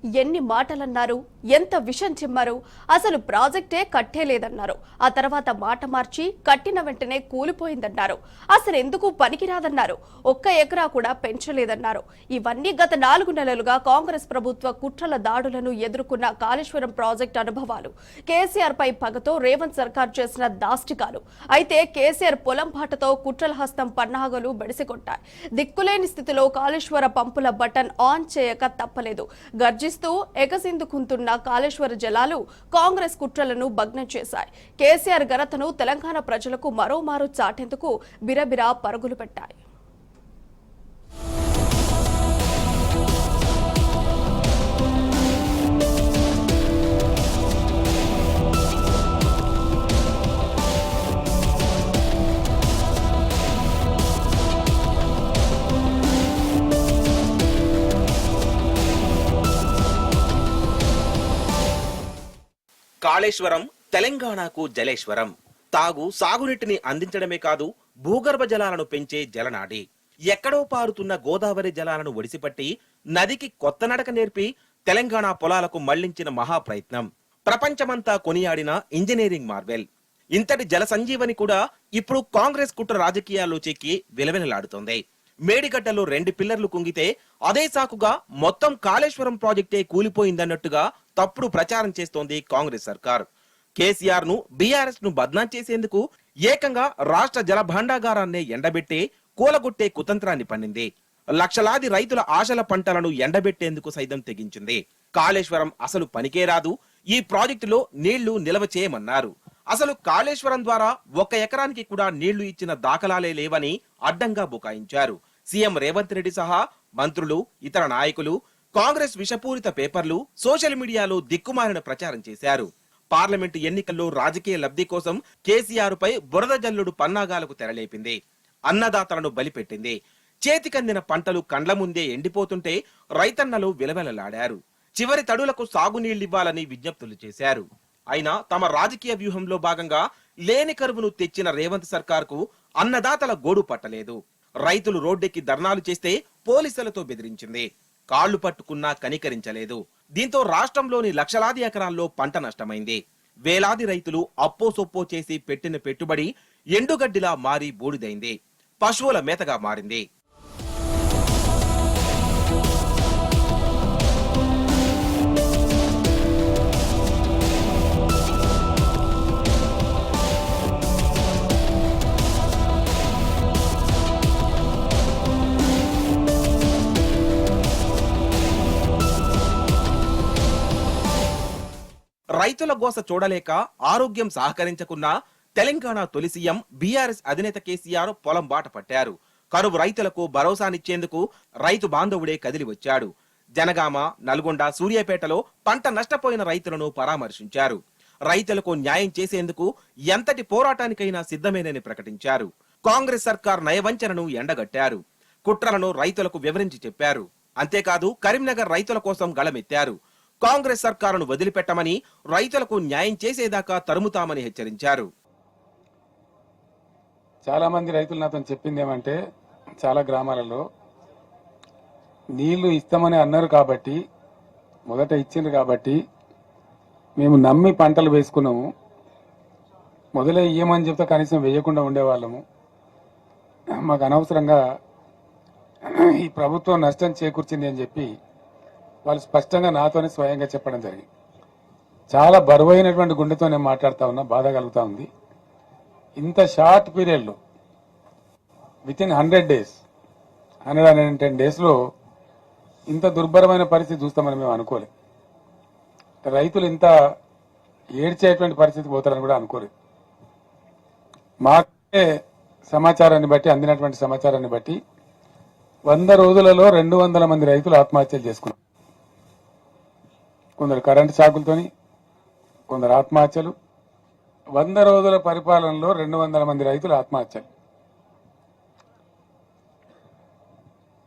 ఎన్ని మాటలన్నారు, ఎంత విషం చిమ్మారు. అసలు ప్రాజెక్టే కట్టేలేదన్నారు. ఆ తర్వాత మాట మార్చి కట్టిన వెంటనే కూలిపోయిందన్నారు. అసలు ఎందుకు పనికిరాదన్నారు. ఒక్క ఎకరా కూడా పెంచలేదన్నారు. ఇవన్నీ గత 4 నెలలుగా కాంగ్రెస్ ప్రభుత్వ కుట్రల దాడులను ఎదుర్కొన్న కాళేశ్వరం ప్రాజెక్టు అనుభవాలు. కేసీఆర్ పై పగతో రేవంత్ సర్కార్ చేసిన దాష్టికాలు. అయితే కేసీఆర్ పొలం బాటతో కుట్రల హస్తం పన్నాగలు బెడిసికొట్టాయి. దిక్కులేని స్థితిలో కాళేశ్వర పంపుల బటన్ ఆన్ చేయక తప్పలేదు. గర్జిస్తూ ఎగసిందుకుంటున్న కాళేశ్వర జలాలు కాంగ్రెస్ కుట్రలను భగ్నం చేశాయి. కేసీఆర్ ఘనతను తెలంగాణ ప్రజలకు మరోమారు చాటేందుకు బిరబిరా పరుగులు పెట్టాయి. కాళేశ్వరం తెలంగాణకు జలేశ్వరం. సాగునీటిని అందించడమే కాదు, భూగర్భ జలాలను పెంచే జలనాడి. ఎక్కడో పారుతున్న గోదావరి జలాలను ఒడిసిపట్టి నదికి కొత్త నడక నేర్పి తెలంగాణ పొలాలకు మళ్లించిన మహాప్రయత్నం. ప్రపంచమంతా కొనియాడిన ఇంజనీరింగ్ మార్వెల్. ఇంతటి జల సంజీవని కూడా ఇప్పుడు కాంగ్రెస్ కుట్ర రాజకీయాల్లో చెక్కి విలవిలలాడుతోంది. మేడిగడ్డలో 2 పిల్లర్లు కుంగితే అదే సాకుగా మొత్తం కాళేశ్వరం ప్రాజెక్టే కూలిపోయిందన్నట్టుగా తప్పుడు ప్రచారం చేస్తోంది కాంగ్రెస్ సర్కార్. కేసీఆర్ ను, బీఆర్ఎస్ ను బద్నాం చేసేందుకు ఏకంగా రాష్ట్ర జల భాండాగారాన్నే ఎండబెట్టే కూలగొట్టే కుతంత్రాన్ని పన్నింది. లక్షలాది రైతుల ఆశల పంటలను ఎండబెట్టేందుకు సైతం తెగించింది. కాళేశ్వరం అసలు పనికే రాదు, ఈ ప్రాజెక్టులో నీళ్లు నిల్వ చేయమన్నారు. అసలు కాళేశ్వరం ద్వారా 1 ఎకరానికి కూడా నీళ్లు ఇచ్చిన దాఖలాలే లేవని అడ్డంగా బుకాయించారు. సీఎం రేవంత్ రెడ్డి సహా మంత్రులు, ఇతర నాయకులు కాంగ్రెస్ విషపూరిత పేపర్లు సోషల్ మీడియాలో దిక్కుమాలిన ప్రచారం చేశారు. పార్లమెంటు ఎన్నికల్లో రాజకీయ లబ్ధి కోసం కేసీఆర్ పై బురద జల్లుడు పన్నాగాలకు తెరలేపింది. అన్నదాతలను బలిపెట్టింది. చేతికందిన పంటలు కండ్ల ముందే ఎండిపోతుంటే రైతన్నలు విలవెలలాడారు. చివరి తడులకు సాగునీళ్లివ్వాలని విజ్ఞప్తులు చేశారు. అయినా తమ రాజకీయ వ్యూహంలో భాగంగా లేని కరువును తెచ్చిన రేవంత్ సర్కార్ కు అన్నదాతల గోడు పట్టలేదు. రైతులు రోడ్డెక్కి ధర్నాలు చేస్తే పోలీసులతో బెదిరించింది. కాళ్లు పట్టుకున్నా కనికరించలేదు. దీంతో రాష్ట్రంలోని లక్షలాది ఎకరాల్లో పంట నష్టమైంది. వేలాది రైతులు అప్పో సొప్పో చేసి పెట్టిన పెట్టుబడి ఎండుగడ్డిలా మారి బూడిదైంది. పశువుల మేతగా మారింది. రైతుల గోస చూడలేక ఆరోగ్యం సహకరించకున్నా తెలంగాణ తొలి సీఎం బీఆర్ఎస్ అధినేత కేసీఆర్ పొలం బాట పట్టారు. కరువు రైతులకు భరోసానిచ్చేందుకు రైతు బాంధవుడే కదిలి వచ్చాడు. జనగామ, నల్గొండ, సూర్యాపేటలో పంట నష్టపోయిన రైతులను పరామర్శించారు. రైతులకు న్యాయం చేసేందుకు ఎంతటి పోరాటానికైనా సిద్ధమేనని ప్రకటించారు. కాంగ్రెస్ సర్కార్ నయవంచనను ఎండగట్టారు. కుట్రలను రైతులకు వివరించి చెప్పారు. అంతేకాదు కరీంనగర్ రైతుల కోసం గళమెత్తారు. కాంగ్రెస్ సర్కారును వదిలిపెట్టమని, రైతులకు న్యాయం చేసేదాకా తరుముతామని హెచ్చరించారు. చాలా మంది రైతులు నాతో చెప్పింది ఏమంటే, చాలా గ్రామాలలో నీళ్లు ఇస్తామని అన్నారు కాబట్టి, మొదట ఇచ్చిండ్రు కాబట్టి మేము నమ్మి పంటలు వేసుకున్నాము. మొదలే ఇయ్యమని చెప్తే కనీసం వేయకుండా ఉండేవాళ్ళము. మాకు అనవసరంగా ఈ ప్రభుత్వం నష్టం చేకూర్చింది అని చెప్పి వాళ్ళు స్పష్టంగా నాతోనే స్వయంగా చెప్పడం జరిగింది. చాలా బరువైనటువంటి గుండెతో నేను మాట్లాడుతూ ఉన్నా, బాధ కలుగుతా ఉంది. ఇంత షార్ట్ పీరియడ్లో వితిన్ 100 days 110 daysలో ఇంత దుర్భరమైన పరిస్థితి చూస్తామని మేము అనుకోలేదు. రైతులు ఇంత ఏడ్చేటువంటి పరిస్థితికి పోతారని కూడా అనుకోలేదు. మాకే సమాచారాన్ని బట్టి, అందినటువంటి సమాచారాన్ని బట్టి 100 రోజులలో 200 మంది రైతులు ఆత్మహత్యలు చేసుకున్నారు. కొందరు కరెంటు షాకులతోని, కొందరు ఆత్మహత్యలు. 100 రోజుల పరిపాలనలో 200 మంది రైతులు ఆత్మహత్యలు.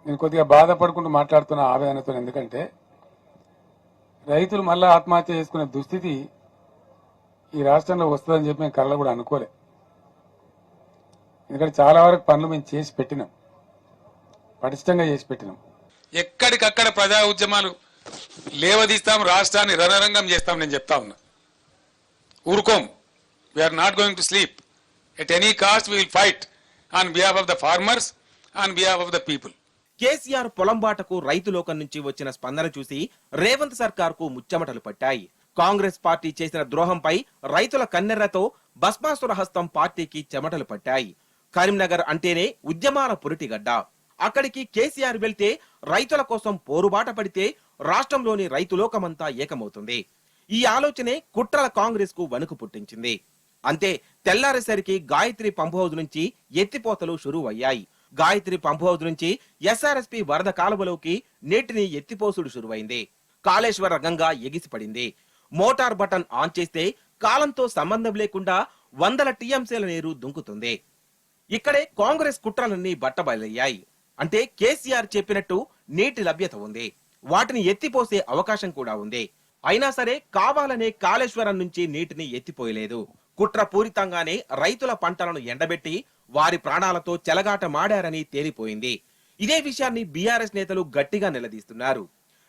నేను కొద్దిగా బాధపడుకుంటూ మాట్లాడుతున్న ఆవేదనతో, ఎందుకంటే రైతులు మళ్ళా ఆత్మహత్య చేసుకునే దుస్థితి ఈ రాష్ట్రంలో వస్తుందని చెప్పి మేము కళ్ళ కూడా అనుకోలే. ఎందుకంటే చాలా వరకు పనులు మేము చేసి పెట్టినాం, పటిష్టంగా చేసి పెట్టినాం. ఎక్కడికక్కడ ప్రజా ఉద్యమాలు లేవదీస్తాం, రాష్ట్రాన్ని రణరంగం చేస్తాం. నేను చెప్తా ఉన్నా, ఊరుకోం. We are not going to sleep. At any cost we will fight on behalf of the farmers, on behalf of the people. KCR పొలంబాటకు రైతు లోకం నుంచి వచ్చిన స్పందన చూసి రేవంత్ సర్కార్ కు ముచ్చెమటలు పట్టాయి. కాంగ్రెస్ పార్టీ చేసిన ద్రోహంపై రైతుల కన్నెర్రతో భస్మాసుర హస్తం పార్టీకి చెమటలు పట్టాయి. కరీంనగర్ అంటేనే ఉద్యమాల పురిటిగడ్డ. అక్కడికి కేసీఆర్ వెళ్తే రైతుల కోసం పోరుబాట పడితే రాష్ట్రంలోని రైతులోకమంతా ఏకమవుతుంది. ఈ ఆలోచనే కుట్రల కాంగ్రెస్ కు వణుకు పుట్టించింది. అంతే, తెల్లారేసరికి గాయత్రి పంప్ హౌజ్ నుంచి ఎత్తిపోతలు షురువయ్యాయి. గాయత్రి పంప్ హౌజ్ నుంచి ఎస్ఆర్ఎస్పీ వరద కాలువలోకి నీటిని ఎత్తిపోసుడు షురువైంది. కాళేశ్వర గంగా ఎగిసిపడింది. మోటార్ బటన్ ఆన్ చేస్తే కాలంతో సంబంధం లేకుండా 100 టీఎంసీల నీరు దుంకుతుంది. ఇక్కడే కాంగ్రెస్ కుట్రలన్నీ బట్టబయలయ్యాయి. అంటే కేసీఆర్ చెప్పినట్టు నీటి లభ్యత ఉంది, వాటిని ఎత్తిపోసే అవకాశం కూడా ఉంది. అయినా సరే కావాలనే కాళేశ్వరం నుంచి నీటిని ఎత్తిపోయలేదు. కుట్ర పూరితంగానే రైతుల పంటలను ఎండబెట్టి వారి ప్రాణాలతో చెలగాట మాడారని తేలిపోయింది. ఇదే విషయాన్ని బీఆర్ఎస్ నేతలు గట్టిగా నిలదీస్తున్నారు.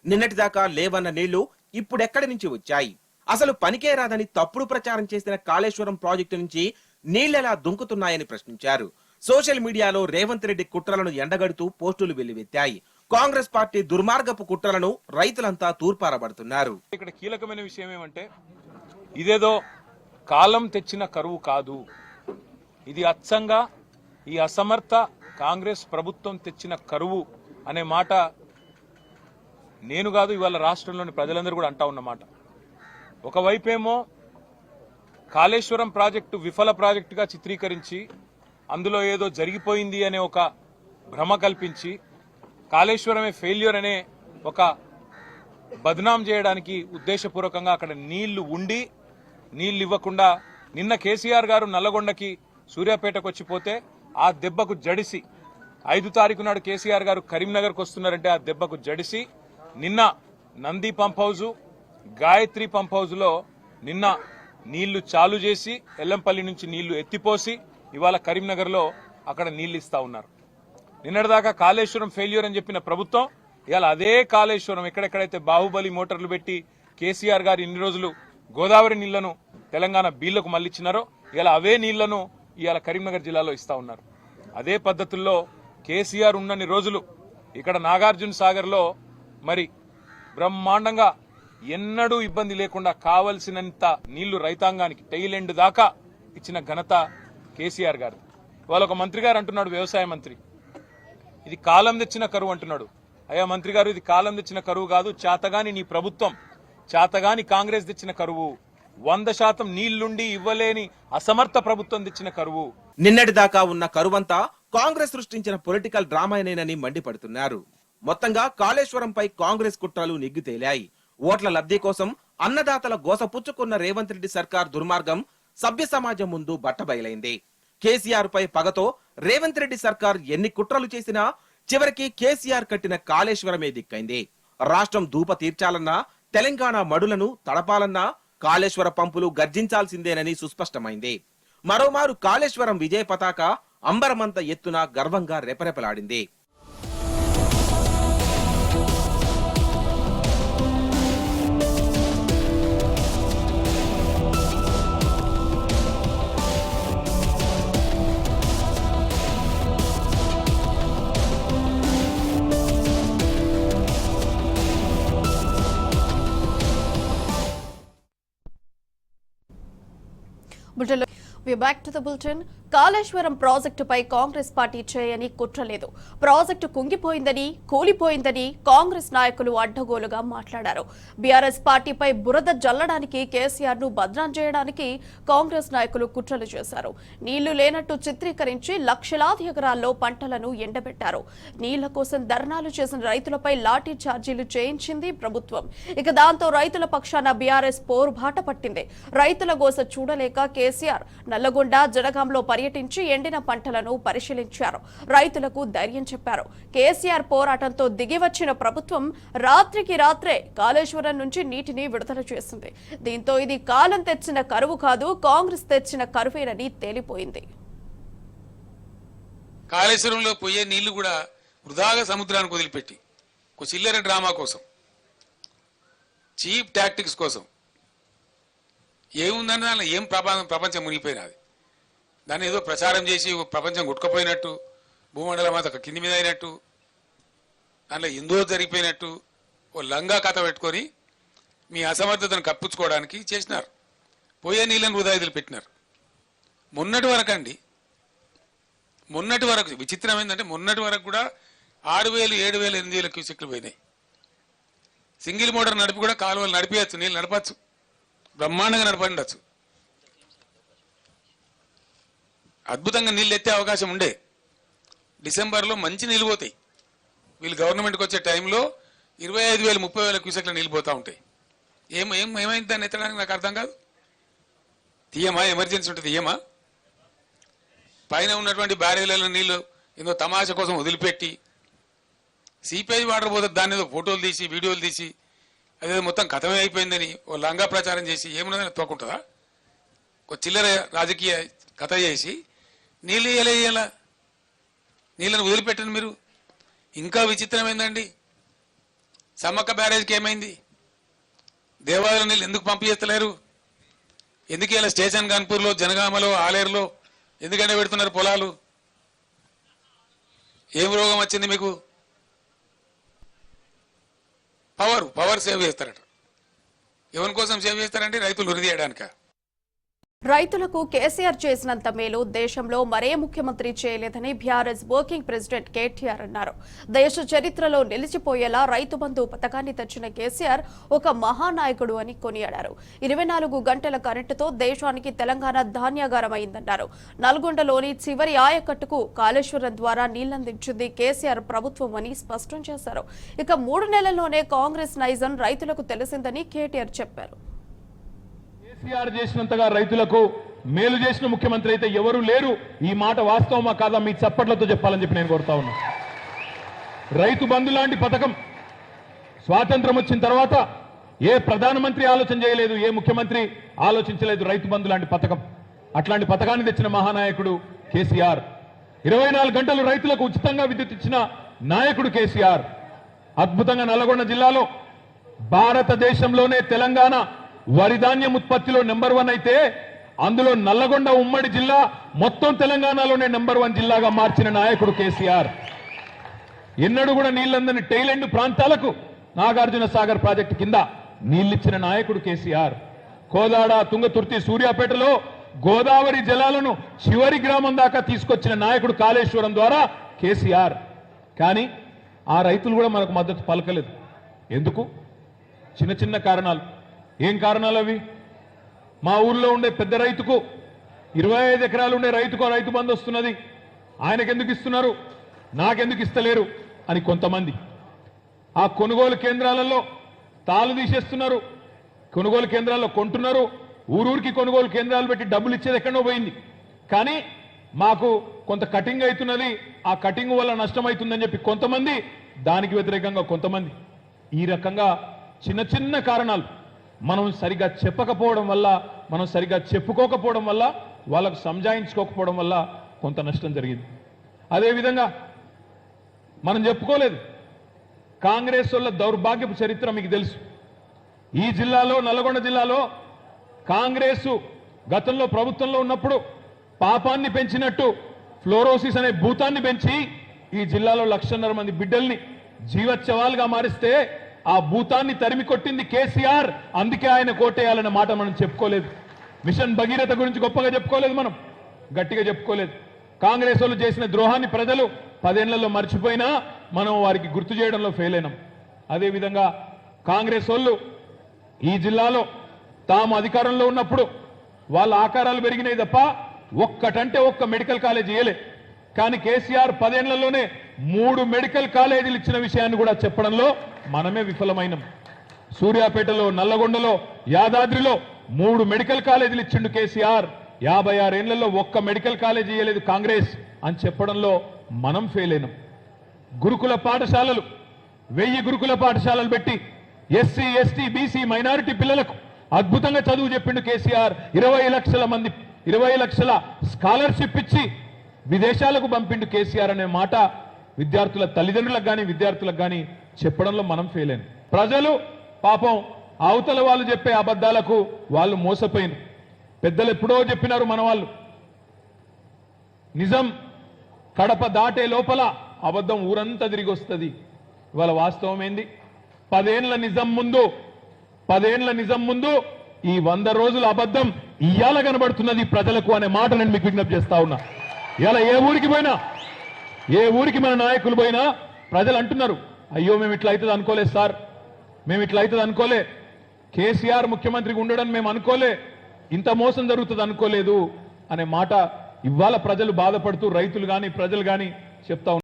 నిన్నటిదాకా లేవన్న నీళ్లు ఇప్పుడెక్కడి నుంచి వచ్చాయి? అసలు పనికే రాదని తప్పుడు ప్రచారం చేసిన కాళేశ్వరం ప్రాజెక్టు నుంచి నీళ్లెలా దుంకుతున్నాయని ప్రశ్నించారు. సోషల్ మీడియాలో రేవంత్ రెడ్డి కుట్రలను ఎండగడుతూ పోస్టులు వెల్లువెత్తాయి. కాంగ్రెస్ పార్టీ దుర్మార్గపు కుట్రలను రైతులంతా తూర్పారబడుతున్నారు. ఇక్కడ కీలకమైన విషయం ఏమంటే, ఇదేదో కాలం తెచ్చిన కరువు కాదు, ఇది అచ్చంగా ఈ అసమర్థ కాంగ్రెస్ ప్రభుత్వం తెచ్చిన కరువు అనే మాట నేను కాదు, ఇవాళ రాష్ట్రంలోని ప్రజలందరూ కూడా అంటా ఉన్నమాట. ఒకవైపేమో కాళేశ్వరం ప్రాజెక్టు విఫల ప్రాజెక్టుగా చిత్రీకరించి అందులో ఏదో జరిగిపోయింది అనే ఒక భ్రమ కల్పించి కాళేశ్వరమే ఫెయిల్యూర్ అనే ఒక బద్నాం చేయడానికి ఉద్దేశపూర్వకంగా అక్కడ నీళ్లు ఉండి నీళ్లు ఇవ్వకుండా నిన్న కేసీఆర్ గారు నల్లగొండకి సూర్యాపేటకు వచ్చిపోతే ఆ దెబ్బకు జడిసి 5 తారీఖు నాడు కేసీఆర్ గారు కరీంనగర్కు వస్తున్నారంటే ఆ దెబ్బకు జడిసి నిన్న Nandi pump house, Gayatri pump హౌజ్లో నిన్న నీళ్లు చాలు చేసి ఎల్లంపల్లి నుంచి నీళ్లు ఎత్తిపోసి ఇవాళ కరీంనగర్లో అక్కడ నీళ్లు ఇస్తా ఉన్నారు. నిన్నటిదాకా కాళేశ్వరం ఫెయిల్యూర్ అని చెప్పిన ప్రభుత్వం ఇవాళ అదే కాళేశ్వరం ఎక్కడెక్కడైతే బాహుబలి మోటార్లు పెట్టి కేసీఆర్ గారు ఇన్ని రోజులు గోదావరి నీళ్లను తెలంగాణ బీళ్లకు మళ్లిచ్చినారో ఇలా అవే నీళ్లను ఇవాళ కరీంనగర్ జిల్లాలో ఇస్తా ఉన్నారు. అదే పద్ధతుల్లో కేసీఆర్ ఉన్నన్ని రోజులు ఇక్కడ నాగార్జున సాగర్లో మరి బ్రహ్మాండంగా ఎన్నడూ ఇబ్బంది లేకుండా కావలసినంత నీళ్లు రైతాంగానికి టైలెండ్ దాకా ఇచ్చిన ఘనత కేసీఆర్ గారు. ఇవాళ ఒక మంత్రి గారు అంటున్నాడు, వ్యవసాయ మంత్రి, ఇది కాలం తెచ్చిన కరువు అంటున్నాడు. అయ్యా మంత్రి గారు, ఇది కాలం తెచ్చిన కరువు కాదు, చేతగాని నీ ప్రభుత్వం, చేతగాని కాంగ్రెస్ తెచ్చిన కరువు, 100% నీళ్లుండి ఇవ్వలేని అసమర్థ ప్రభుత్వం తెచ్చిన కరువు. నిన్నటిదాకా ఉన్న కరువంతా కాంగ్రెస్ సృష్టించిన పొలిటికల్ డ్రామానేనని మండిపడుతున్నారు. మొత్తంగా కాళేశ్వరంపై కాంగ్రెస్ కుట్రలు నిగ్గు తేలాయి. ఓట్ల లబ్ధి కోసం అన్నదాతల గోసపుచ్చుకున్న రేవంత్ రెడ్డి సర్కార్ దుర్మార్గం సభ్య సమాజం ముందు బట్టబయలైంది. కేసీఆర్ పై పగతో రేవంత్ రెడ్డి సర్కార్ ఎన్ని కుట్రలు చేసినా చివరికి కేసీఆర్ కట్టిన కాళేశ్వరమే దిక్కైంది. రాష్ట్రం ధూప తీర్చాలన్నా, తెలంగాణ మడులను తడపాలన్నా కాళేశ్వర పంపులు గర్జించాల్సిందేనని సుస్పష్టమైంది. మరోమారు కాళేశ్వరం విజయ పతాక అంబరమంత ఎత్తున గర్వంగా రెపరెపలాడింది. We're back to the bulletin. Kaleshwaram ప్రాజెక్టుపై కాంగ్రెస్ పార్టీ చేయని కుట్ర లేదు. ప్రాజెక్టు కుంగిపోయిందని, కూలిపోయిందని కాంగ్రెస్ నాయకులు అడ్డగోలుగా మాట్లాడారు. బీఆర్ఎస్ పార్టీపై బురద జల్లడానికి, కేసీఆర్ ను బద్నాం చేయడానికి కాంగ్రెస్ నాయకులు కుట్రలు చేశారు. నీళ్లు లేనట్టు చిత్రీకరించి లక్షలాది ఎకరాల్లో పంటలను ఎండబెట్టారు. నీళ్ల కోసం ధర్నాలు చేసిన రైతులపై లాఠీ ఛార్జీలు చేయించింది ప్రభుత్వం. ఇక దాంతో రైతుల పక్షాన బీఆర్ఎస్ పోరుబాట పట్టింది. రైతుల గోస చూడలేక కేసీఆర్ నల్లగొండ, జనగాంలో పర్యటించి ఎండిన పంటలను పరిశీలించారు. రైతులకు ధైర్యం చెప్పారు. కేసీఆర్ పోరాటంతో దిగివచ్చిన ప్రభుత్వం రాత్రికి రాత్రే కాళేశ్వరం నుంచి నీటిని విడుదల చేసింది. దీంతో ఇది కాలం తెచ్చిన కరువు కాదు, కాంగ్రెస్ తెచ్చిన కరువేనని తేలిపోయింది. కాళేశ్వరంలో పోయే నీళ్లు కూడా వృధాగా సముద్రానికి వదిలిపెట్టి ఒక చిల్లర డ్రామా కోసం చీప్ టాక్టిక్స్ కోసం ఏముందని దానిలో ఏం ప్రపంచం మునిగిపోయినది. దాన్ని ఏదో ప్రచారం చేసి ప్రపంచం గుట్టుకుపోయినట్టు, భూమండలం అంతా కింది మీద అయినట్టు, దాంట్లో ఎందో జరిగిపోయినట్టు ఓ లంగా కథ పెట్టుకొని మీ అసమర్థతను కప్పించుకోవడానికి చేసినారు. పోయే నీళ్ళని వృధాయిదులు పెట్టినారు. మొన్నటి వరకు విచిత్రం ఏంటంటే మొన్నటి వరకు కూడా 6,000, 7,000, 8,000 క్యూసెక్లు పోయినాయి. సింగిల్ మోటార్ నడిపి కూడా కాలువలు నడిపించచ్చు, నీళ్ళు నడపచ్చు, బ్రహ్మాండంగా నడపండచ్చు. అద్భుతంగా నీళ్ళు ఎత్తే అవకాశం ఉండే. డిసెంబర్లో మంచి నీళ్ళు పోతాయి. వీళ్ళు గవర్నమెంట్కి వచ్చే టైంలో 25,000, 30,000 క్యూసెక్ల నీళ్ళు పోతూ ఉంటాయి. ఏమైంది దాన్ని ఎత్తడానికి నాకు అర్థం కాదు. తీయమా? ఎమర్జెన్సీ ఉంటుంది తీయమా? పైన ఉన్నటువంటి బ్యారేజ్లలో నీళ్లు ఏదో తమాషా కోసం వదిలిపెట్టి సిపిఐ వాటర్ పోతుంది, దాన్ని ఏదో ఫోటోలు తీసి వీడియోలు తీసి అదేదో మొత్తం కథమే అయిపోయిందని ఓ లంగా ప్రచారం చేసి ఏమున్నదని తోకుంటుందా? ఒక చిల్లర రాజకీయ కథ చేసి నీళ్ళు ఇయ్యాల నీళ్ళని వదిలిపెట్టండి మీరు. ఇంకా విచిత్రం ఏందండి, సమ్మక్క బ్యారేజ్కి ఏమైంది? దేవాలయ నీళ్ళు ఎందుకు పంపించేస్తలేరు? ఎందుకు ఇలా స్టేషన్ కాన్పూర్లో, జనగామలో, ఆలేరులో ఎందుకంటే పెడుతున్నారు పొలాలు? ఏం రోగం వచ్చింది మీకు? పవర్ సేవ్ చేస్తారట. ఎవరి కోసం సేవ్ చేస్తారంటే రైతులు వృద్ధి చేయడానిక? రైతులకు కేసీఆర్ చేసినంత మేలు దేశంలో మరే ముఖ్యమంత్రి చేయలేదని బీఆర్ఎస్ వర్కింగ్ ప్రెసిడెంట్ కేటీఆర్ అన్నారు. దేశ చరిత్రలో నిలిచిపోయేలా రైతు బంధు పథకాన్ని తెచ్చిన కేసీఆర్ ఒక మహానాయకుడు అని కొనియాడారు. 24 గంటల కరెంటుతో దేశానికి తెలంగాణ ధాన్యాగారమైందన్నారు. నల్గొండలోని చివరి ఆయకట్టుకు కాళేశ్వరం ద్వారా నీళ్లందించింది కేసీఆర్ ప్రభుత్వం అని స్పష్టం చేశారు. ఇక 3 నెలల్లోనే కాంగ్రెస్ నైజం రైతులకు తెలిసిందని కేటీఆర్ చెప్పారు. కేసీఆర్ చేసినంతగా రైతులకు మేలు చేసిన ముఖ్యమంత్రి అయితే ఎవరు లేరు. ఈ మాట వాస్తవమా కాదా మీ చప్పట్లతో చెప్పాలని చెప్పి నేను కోరుతా ఉన్నా. రైతు బంధు లాంటి పథకం స్వాతంత్రం వచ్చిన తర్వాత ఏ ప్రధానమంత్రి ఆలోచన చేయలేదు, ఏ ముఖ్యమంత్రి ఆలోచించలేదు. రైతు బంధు లాంటి పథకం, అట్లాంటి పథకాన్ని తెచ్చిన మహానాయకుడు కేసీఆర్. 24 గంటలు రైతులకు ఉచితంగా విద్యుత్ ఇచ్చిన నాయకుడు కేసీఆర్. అద్భుతంగా నల్గొండ జిల్లాలో భారతదేశంలోనే తెలంగాణ వరి ధాన్యం ఉత్పత్తిలో నెంబర్ 1 అయితే అందులో నల్లగొండ ఉమ్మడి జిల్లా మొత్తం తెలంగాణలోనే నెంబర్ 1 జిల్లాగా మార్చిన నాయకుడు కేసీఆర్. ఎన్నడూ కూడా నీళ్లందని టైలెండ్ ప్రాంతాలకు నాగార్జున సాగర్ ప్రాజెక్టు కింద నీళ్లిచ్చిన నాయకుడు కేసీఆర్. కోదాడ, తుంగతుర్తి, సూర్యాపేటలో గోదావరి జలాలను చివరి గ్రామం దాకా తీసుకొచ్చిన నాయకుడు కాళేశ్వరం ద్వారా కేసీఆర్. కానీ ఆ రైతులు కూడా మనకు మద్దతు పలకలేదు. ఎందుకు? చిన్న చిన్న కారణాలు. ఏం కారణాలు అవి? మా ఊర్లో ఉండే పెద్ద రైతుకు 25 ఎకరాలు ఉండే రైతుకు రైతు బంధు వస్తున్నది, ఆయనకెందుకు ఇస్తున్నారు, నాకెందుకు ఇస్తలేరు అని కొంతమంది. ఆ కొనుగోలు కేంద్రాలలో తాళు తీసేస్తున్నారు, కొనుగోలు కేంద్రాల్లో కొంటున్నారు, ఊరూరికి కొనుగోలు కేంద్రాలు పెట్టి డబ్బులు ఇచ్చేది ఎక్కడో పోయింది. కానీ మాకు కొంత కటింగ్ అవుతున్నది, ఆ కటింగ్ వల్ల నష్టం అవుతుందని చెప్పి కొంతమంది, దానికి వ్యతిరేకంగా కొంతమంది. ఈ రకంగా చిన్న చిన్న కారణాలు మనం సరిగా చెప్పకపోవడం వల్ల, మనం సరిగా చెప్పుకోకపోవడం వల్ల, వాళ్ళకు సంజాయించుకోకపోవడం వల్ల కొంత నష్టం జరిగింది. అదేవిధంగా మనం చెప్పుకోలేదు. కాంగ్రెస్ వాళ్ళ దౌర్భాగ్యపు చరిత్ర మీకు తెలుసు. ఈ జిల్లాలో, నల్గొండ జిల్లాలో కాంగ్రెస్ గతంలో ప్రభుత్వంలో ఉన్నప్పుడు పాపాన్ని పెంచినట్టు ఫ్లోరోసిస్ అనే భూతాన్ని పెంచి ఈ జిల్లాలో 1,50,000 మంది బిడ్డల్ని జీవోత్సవాలుగా మారిస్తే ఆ భూతాన్ని తరిమి కొట్టింది కేసీఆర్. అందుకే ఆయన కోటేయాలన్న మాట మనం చెప్పుకోలేదు. మిషన్ భగీరథ గురించి గొప్పగా చెప్పుకోలేదు, మనం గట్టిగా చెప్పుకోలేదు. కాంగ్రెస్ వాళ్ళు చేసిన ద్రోహాన్ని ప్రజలు 10 ఏళ్లలో మర్చిపోయినా మనం వారికి గుర్తు చేయడంలో ఫెయిల్ అయినాం. అదేవిధంగా కాంగ్రెస్ వాళ్ళు ఈ జిల్లాలో తాము అధికారంలో ఉన్నప్పుడు వాళ్ళ ఆకారాలు పెరిగినాయి తప్ప ఒక్కటంటే ఒక్క మెడికల్ కాలేజ్ ఇయ్యలే. కానీ కేసీఆర్ 10 ఏళ్లలోనే 3 మెడికల్ కాలేజీలు ఇచ్చిన విషయాన్ని కూడా చెప్పడంలో మనమే విఫలమైనం. సూర్యాపేటలో, నల్లగొండలో, యాదాద్రిలో 3 మెడికల్ కాలేజీలు ఇచ్చిండు కేసీఆర్. 56 ఏళ్లలో ఒక్క మెడికల్ కాలేజీ ఇయ్యలేదు కాంగ్రెస్ అని చెప్పడంలో మనం ఫెయిల్ అయినాం. గురుకుల పాఠశాలలు 1000 గురుకుల పాఠశాలలు పెట్టి ఎస్సీ, ఎస్టీ, బీసీ, మైనారిటీ పిల్లలకు అద్భుతంగా చదువు చెప్పిండు కేసీఆర్. 20 లక్షల స్కాలర్షిప్ ఇచ్చి విదేశాలకు పంపిండు కేసీఆర్ అనే మాట విద్యార్థుల తల్లిదండ్రులకు కానీ విద్యార్థులకు కానీ చెప్పడంలో మనం ఫెయిల్ అయ్యాం. ప్రజలు పాపం అవతల వాళ్ళు చెప్పే అబద్ధాలకు వాళ్ళు మోసపోయినారు. పెద్దలు ఎప్పుడో చెప్పినారు మన వాళ్ళు, నిజం కడప దాటే లోపల అబద్ధం ఊరంతా తిరిగి వస్తుంది. ఇవాళ వాస్తవం ఏంది? 10 ఏళ్ల నిజం ముందు ఈ 100 రోజుల అబద్ధం ఇయ్యాల కనబడుతున్నది ప్రజలకు అనే మాట నేను మీకు విజ్ఞప్తి చేస్తా ఉన్నా. ఇలా ఏ ఊరికి మన నాయకులు పోయినా ప్రజలు అంటున్నారు, అయ్యో మేము ఇట్లా అవుతుంది అనుకోలేదు సార్, మేము ఇట్లా అవుతుంది అనుకోలే, కేసీఆర్ ముఖ్యమంత్రిగా ఉండడం మేము అనుకోలే, ఇంత మోసం జరుగుతుంది అనుకోలేదు అనే మాట ఇవాళ ప్రజలు బాధపడుతూ రైతులు కానీ ప్రజలు కానీ చెప్తా ఉన్నారు.